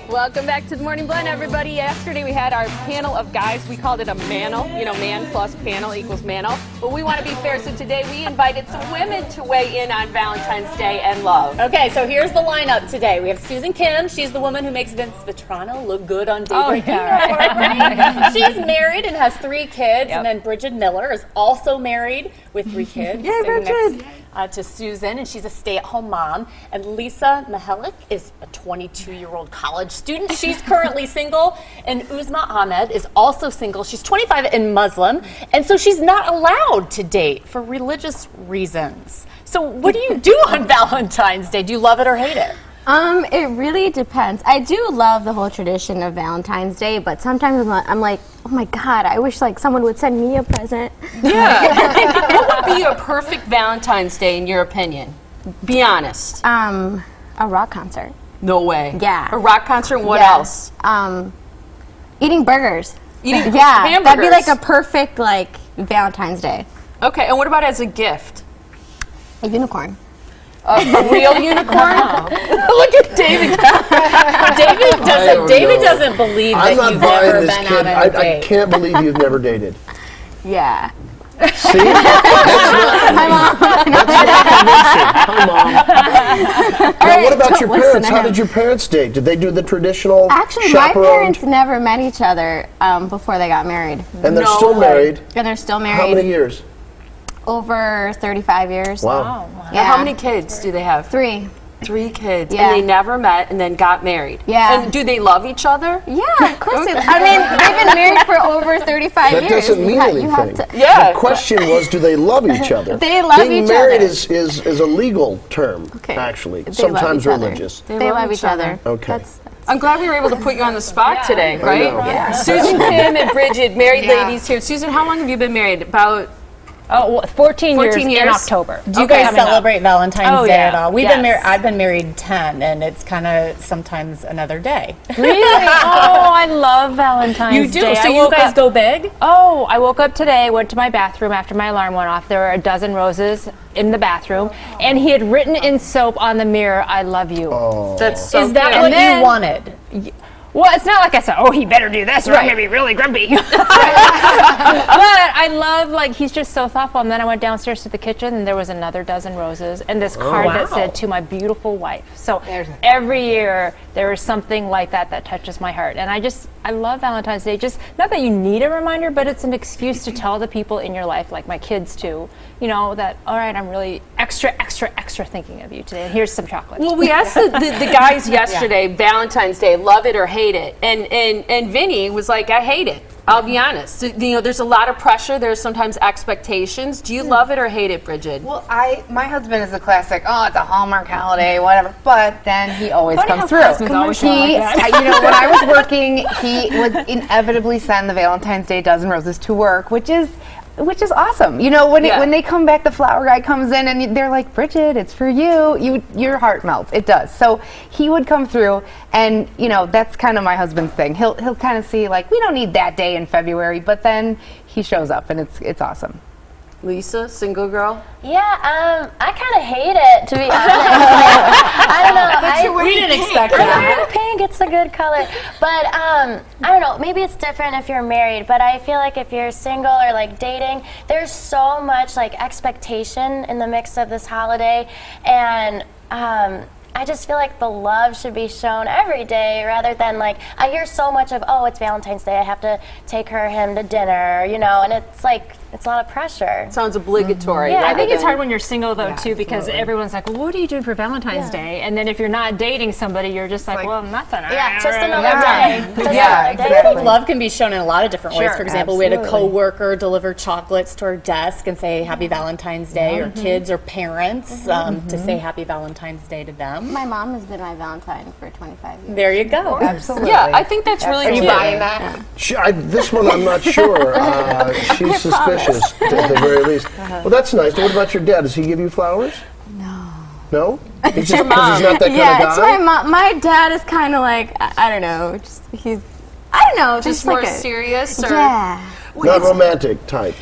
Welcome back to the Morning Blend, everybody. Yesterday we had our panel of guys. We called it a manel. You know, man plus panel equals manel. But we want to be fair, so today we invited some women to weigh in on Valentine's Day and love. Okay, so here's the lineup today. We have Susan Kim. She's the woman who makes Vince Vitrano look good on Daybreak. Oh, yeah. She's married and has 3 kids. Yep. And then Bridget Miller is also married with 3 kids. Yeah, Bridget. To Susan, and she's a stay-at-home mom. And Lisa Mihalik is a 22-year-old college student. She's currently single. And Uzma Ahmed is also single. She's 25 and Muslim, and so she's not allowed to date for religious reasons. So what do you do on Valentine's Day? Do you love it or hate it? It really depends. I do love the whole tradition of Valentine's Day, but sometimes I'm like, oh my God, I wish like someone would send me a present. Yeah. What would be a perfect Valentine's Day in your opinion? Be honest. A rock concert. No way. Yeah. A rock concert. What else? Eating burgers. Eating hamburgers. That'd be like a perfect like Valentine's Day. Okay, and what about as a gift? A unicorn. A real unicorn? Look at David. David doesn't believe that you've never been on a date. I can't believe you've never dated. Yeah. See? That's not convincing. Now, what about your parents? How did your parents date? Did they do the traditional Actually, my parents never met each other before they got married. And they're still married? And they're still married. How many years? Over 35 years. Wow. Yeah. How many kids do they have? 3. 3 kids. Yeah. And they never met and then got married. Yeah. And do they love each other? Yeah, of course they do. I mean, they've been married for over 35 years. That doesn't mean anything. Yeah. The question was, do they love each other? They love each other. Being married is a legal term, actually. Sometimes religious. They love each other. Okay. I'm glad we were able to put you on the spot today, right? Yeah. Susan, Kim, and Bridget, married ladies here. Susan, how long have you been married? About 14 years in October. Do you guys celebrate Valentine's Day at all? I've been married 10, and it's kind of sometimes another day. Really? Oh, I love Valentine's Day. You do? So you guys go big? Oh, I woke up today, went to my bathroom after my alarm went off. There were a dozen roses in the bathroom, and he had written in soap on the mirror, "I love you." Oh. That's so Is that what you wanted? Well, it's not like I said, oh, he better do this or I'm going to be really grumpy. But I love, like, he's just so thoughtful. And then I went downstairs to the kitchen and there was another dozen roses and this card that said, "To my beautiful wife." So every year there is something like that that touches my heart. And I love Valentine's Day. Just, not that you need a reminder, but it's an excuse to tell the people in your life, like my kids too, you know, that, all right, I'm really extra thinking of you today. And here's some chocolate. Well, we asked the guys yesterday, Valentine's Day, love it or hate it. And Vinny was like, I hate it. I'll be honest. You know, there's a lot of pressure. There's sometimes expectations. Do you love it or hate it, Bridget? Well, my husband is a classic, oh, it's a Hallmark holiday, whatever. But then he always comes through. You know, when I was working, he would inevitably send the Valentine's Day dozen roses to work, which is awesome. You know, when they come back, the flower guy comes in and they're like, "Bridget, it's for you." Your heart melts. It does. So he would come through, and you know, that's kind of my husband's thing. He'll kind of see like, we don't need that day in February, but then he shows up, and it's awesome. Lisa, single girl? Yeah, I kind of hate it, to be honest. I don't know. We didn't expect that. Pink, it's a good color. But I don't know, maybe it's different if you're married, but I feel like if you're single or like dating, there's so much like expectation in the mix of this holiday, and I just feel like the love should be shown every day rather than like, I hear so much of, oh, it's Valentine's Day, I have to take him to dinner, you know, and it's like, it's a lot of pressure. It sounds obligatory. Yeah, I think it's hard when you're single though too, because everyone's like, well, what are you doing for Valentine's Day? And then if you're not dating somebody, you're just like, well, nothing. Yeah, just another day. I think love can be shown in a lot of different ways. For example, we had a coworker deliver chocolates to our desk and say Happy Valentine's Day, or kids or parents to say Happy Valentine's Day to them. My mom has been my Valentine for 25 years. There you go. Absolutely. Yeah, I think that's really cute. Are you buying that? This one I'm not sure. She's suspicious at the very least. Well, that's nice. What about your dad? Does he give you flowers? No. No? He's just because he's not that kind of guy? Yeah, it's my mom. My dad is kind of like, I don't know, I don't know. Just like more serious? Or? Yeah. Not romantic type.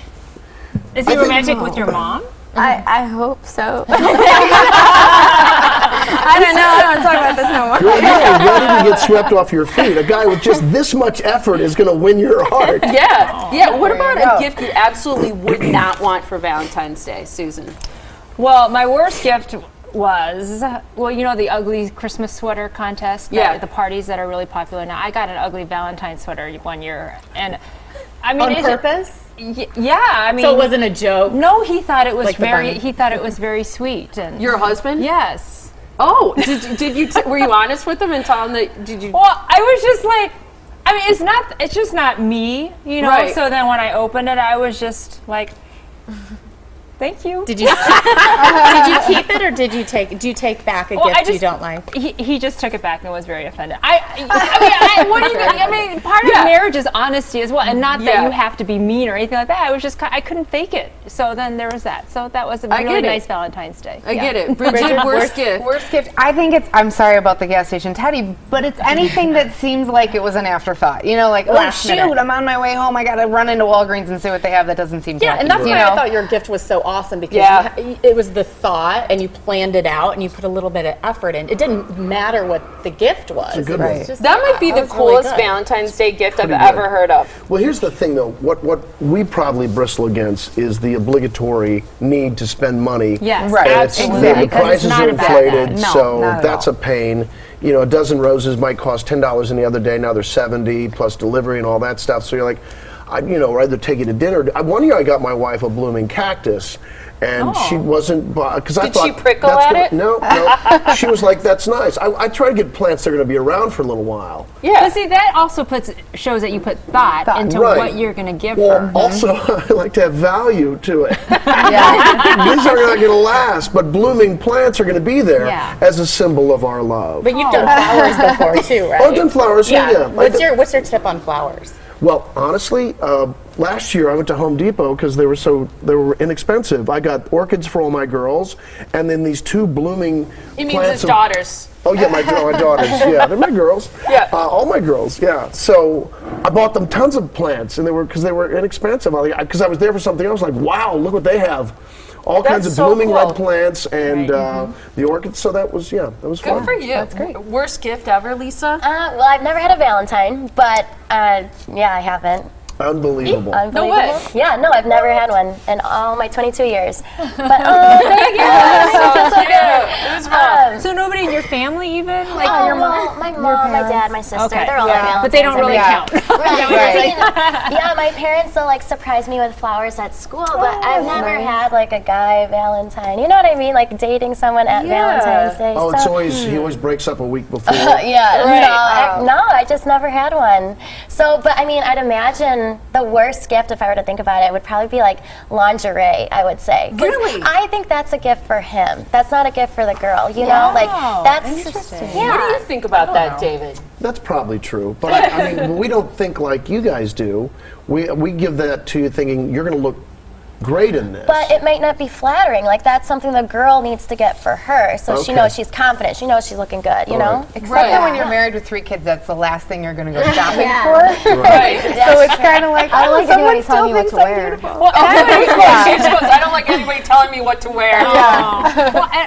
Is he romantic with your mom? I hope so. I don't know. I don't want to talk about this no more. Girl, you are ready to get swept off your feet. A guy with just this much effort is going to win your heart. Yeah. Yeah. What about a gift you absolutely would not want for Valentine's Day, Susan? Well, my worst gift was, well, you know the ugly Christmas sweater contest? Yeah. The parties that are really popular now. I got an ugly Valentine sweater one year. And I mean, On purpose? Yeah, I mean. So it wasn't a joke? No, he thought it was Like the bunny? he thought it was very sweet. And Your husband? yes. Oh, did you were you honest with him and tell him that? Did you? Well, I was just like, I mean, it's just not me, you know. Right. So then when I opened it, I was just like, thank you. Did you keep it, or do you take back a gift you don't like? He just took it back and was very offended. I mean, part of marriage is honesty as well, and not that you have to be mean or anything like that. I was just, I couldn't fake it. So then there was that. So that was a really nice Valentine's Day. I get it. Bridget, worst gift. Worst gift. I think it's. I'm sorry about the gas station teddy, but it's anything that seems like it was an afterthought. You know, like, oh shoot, I'm on my way home. I got to run into Walgreens and see what they have that doesn't seem. Yeah, and that's why I thought your gift was so awesome, because it was the thought, and you planned it out, and you put a little bit of effort in. It didn't matter what the gift was. It's a good one. Just, That might be the coolest Valentine's Day gift I've ever heard of. Well, here's the thing, though. What we probably bristle against is the obligatory need to spend money. Yes, Right. absolutely. The prices are inflated, No, so not at that's all. a pain. You know, a dozen roses might cost $10 any other day. Now they're $70 plus delivery and all that stuff. So you're like, I'd rather take you to dinner. One year I got my wife a blooming cactus. And she wasn't, because I thought. Did she prickle at it? No. She was like, that's nice. I try to get plants that are going to be around for a little while. Yeah. But see, that also shows that you put thought into Right. what you're going to give Well, her. also, I like to have value to it. These are not going to last, but blooming plants are going to be there as a symbol of our love. But you've done flowers before too, right? Oh, I've done flowers, yeah. What's your tip on flowers? Well, honestly, last year I went to Home Depot because they were inexpensive. I got orchids for all my girls, and then these two blooming He means plants his of- daughters. Oh yeah, my daughters. Yeah, they're my girls. Yeah. All my girls. Yeah. So I bought them tons of plants, and because they were inexpensive. Because I was there for something else. Like, wow, look what they have. All kinds of so blooming cool. red plants and the orchids. So that was fun. Good for you. That's great. Worst gift ever, Lisa? Well, I've never had a Valentine, but yeah, I haven't. Unbelievable. Unbelievable. No way. Yeah, no, I've never had one in all my 22 years. But thank you. That's so good. It was fun. So nobody in your family even? Like Oh, well, my mom, my dad, my sister, Okay. they're all Valentines. But they don't really count. Yeah, my parents will like surprise me with flowers at school, but I've never had like a guy Valentine. You know what I mean? Like dating someone at Valentine's Day. Oh, so. it's always he always breaks up a week before. Yeah, no, I just never had one. So, but I mean, I'd imagine the worst gift, if I were to think about it, would probably be like lingerie, I would say. 'Cause Really? I think that's a gift for him. That's not a gift for the girl, you know? Like, that's interesting. Yeah. What do you think about that, David? That's probably true, but I mean, we don't think like you guys do. We give that to you thinking you're going to look great in this. But it might not be flattering. Like, that's something the girl needs to get for her, so she Okay. knows she's confident. She knows she's looking good, you know? Except Right. that when you're married with 3 kids, that's the last thing you're going to go shopping for. Right. So it's kind of like, I don't like someone anybody still telling me what thinks to I'm wear. beautiful. Well, She goes, I don't like anybody telling me what to wear.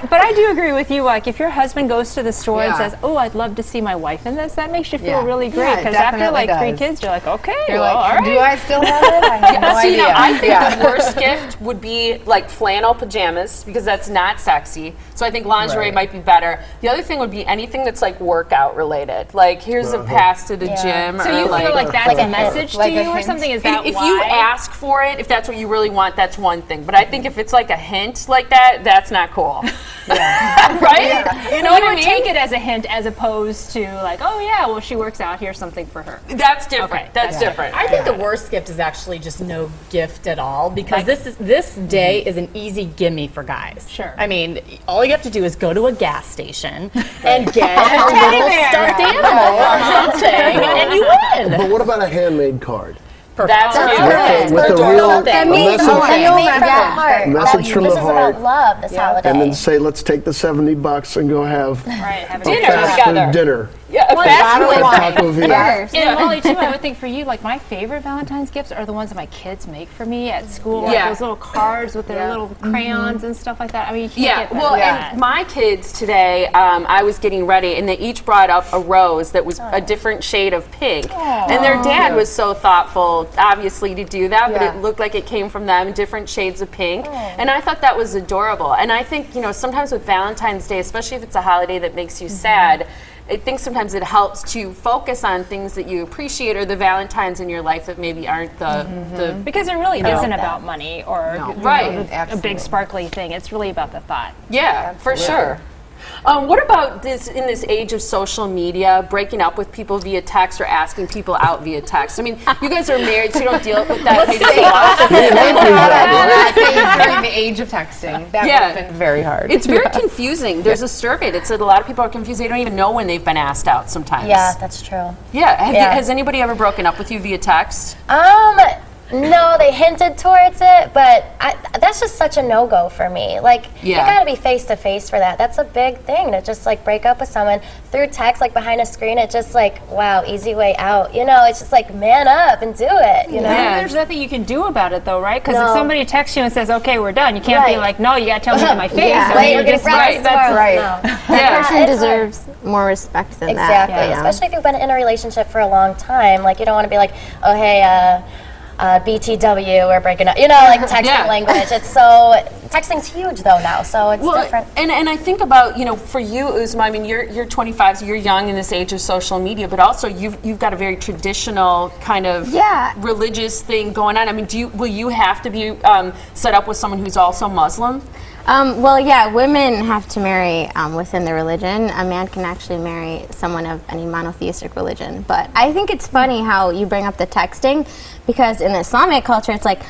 but I do agree with you. Like, if your husband goes to the store and Yeah. says, "Oh, I'd love to see my wife in this," that makes you feel Yeah. really great. Yeah, it Because after definitely like 3 does. kids, you're like, "Okay, You're well, like, all right." do I still have it? I have no See, idea. now, I think the worst gift would be like flannel pajamas because that's not sexy. So I think lingerie might be better. The other thing would be anything that's like workout related. Like here's a pass to the gym. So or you feel like that's Like a a message like to a you or hint. something? Is that if why? you ask for it, if that's what you really want, that's one thing. But I think if it's like a hint like that, that's not cool. Right? You know what I would mean? take it as a hint as opposed to like, oh yeah, well she works out, here's something for her. That's different. Okay. That's different. I think the worst gift is actually just no gift at all, because this day is an easy gimme for guys. Sure. I mean, all you have to do is go to a gas station and get a little stuffed animal or something, and you win. But what about a handmade card? That's Perfect. With the real something. a Made message, from the heart. Message from this the is heart. about love this holiday. and then say, let's take the $70 and go have Right, have a Dinner fast together. food dinner. Yeah, Well, fast bottle food. of Taco Villa. Burgers. And Molly, too, I would think for you, like my favorite Valentine's gifts are the ones that my kids make for me at school. Like Yeah. those little cards with their little crayons and stuff like that. I mean, you can't Yeah, get better well, than that. and my kids today, I was getting ready, and they each brought up a rose that was a different shade of pink. And their dad was so thoughtful, obviously, to do that, but it looked like it came from them, different shades of pink. And I thought that was adorable. And I think, you know, sometimes with Valentine's Day, especially if it's a holiday that makes you sad, I think sometimes it helps to focus on things that you appreciate or the Valentines in your life that maybe aren't the Because it really isn't about money or you know, Right. a big sparkly thing. It's really about the thought. Yeah, for sure. What about this in this age of social media, breaking up with people via text or asking people out via text? I mean, you guys are married, so you don't deal with that maybe so often. During the age of texting, that would have been very hard. It's very confusing. There's a survey that said a lot of people are confused. They don't even know when they've been asked out sometimes. Yeah, that's true. Yeah. Has anybody ever broken up with you via text? No, they hinted towards it, but that's just such a no-go for me. Like, you gotta be face-to-face for that. That's a big thing, to just, like, break up with someone through text, like, behind a screen. It's just like, wow, easy way out. You know, it's just like, man up and do it, you know? Yeah. There's nothing you can do about it, though, right? Because No. if somebody texts you and says, okay, we're done, you can't be Right. like, no, you gotta tell me to my face. Yeah. Or Wait, you're we're gonna just practice that's tomorrow. right. No. Yeah. Person It's deserves more respect than Exactly, that. you know? especially if you've been in a relationship for a long time. Like, you don't want to be like, oh, hey, BTW, we're breaking up. You know, like texting language. It's so, texting's huge though now, so it's different. And I think about, you know, for you, Uzma, I mean, you're 25, so you're young in this age of social media, but also you've got a very traditional kind of religious thing going on. I mean, will you have to be set up with someone who's also Muslim? Well, yeah, women have to marry within the religion. A man can actually marry someone of any monotheistic religion. But I think it's funny how you bring up the texting, because in the Islamic culture, it's like,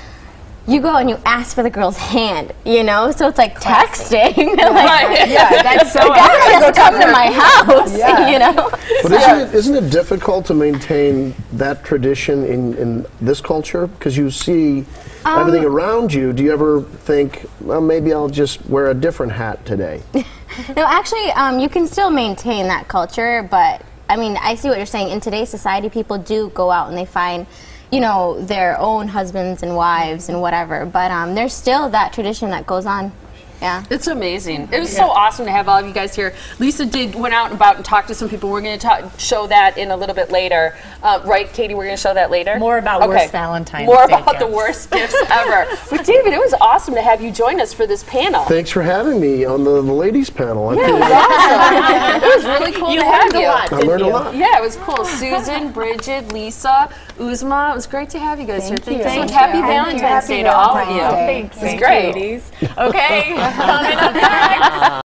you go and you ask for the girl's hand, you know? So it's like texting. That's so the guy has to come to my house, you know? But isn't it difficult to maintain that tradition in this culture? Because you see everything around you. Do you ever think, well, maybe I'll just wear a different hat today? No, actually, you can still maintain that culture, but I mean, I see what you're saying. In today's society, people do go out and they find, you know, their own husbands and wives and whatever, but there's still that tradition that goes on. Yeah. It's amazing. It was so awesome to have all of you guys here. Lisa went out and about and talked to some people. We're going to show that in a little bit later. Right, Katie, we're going to show that later? More about worst Valentine's More Day about the gifts. worst gifts ever. But David, it was awesome to have you join us for this panel. Thanks for having me on the ladies panel. It was really cool to have you. I learned a lot. Yeah, it was cool. Susan, Bridget, Lisa, Uzma, it was great to have you guys here. Thank you so much. Happy Valentine's Day to all of you. Thanks. It was great. Okay. Coming up next.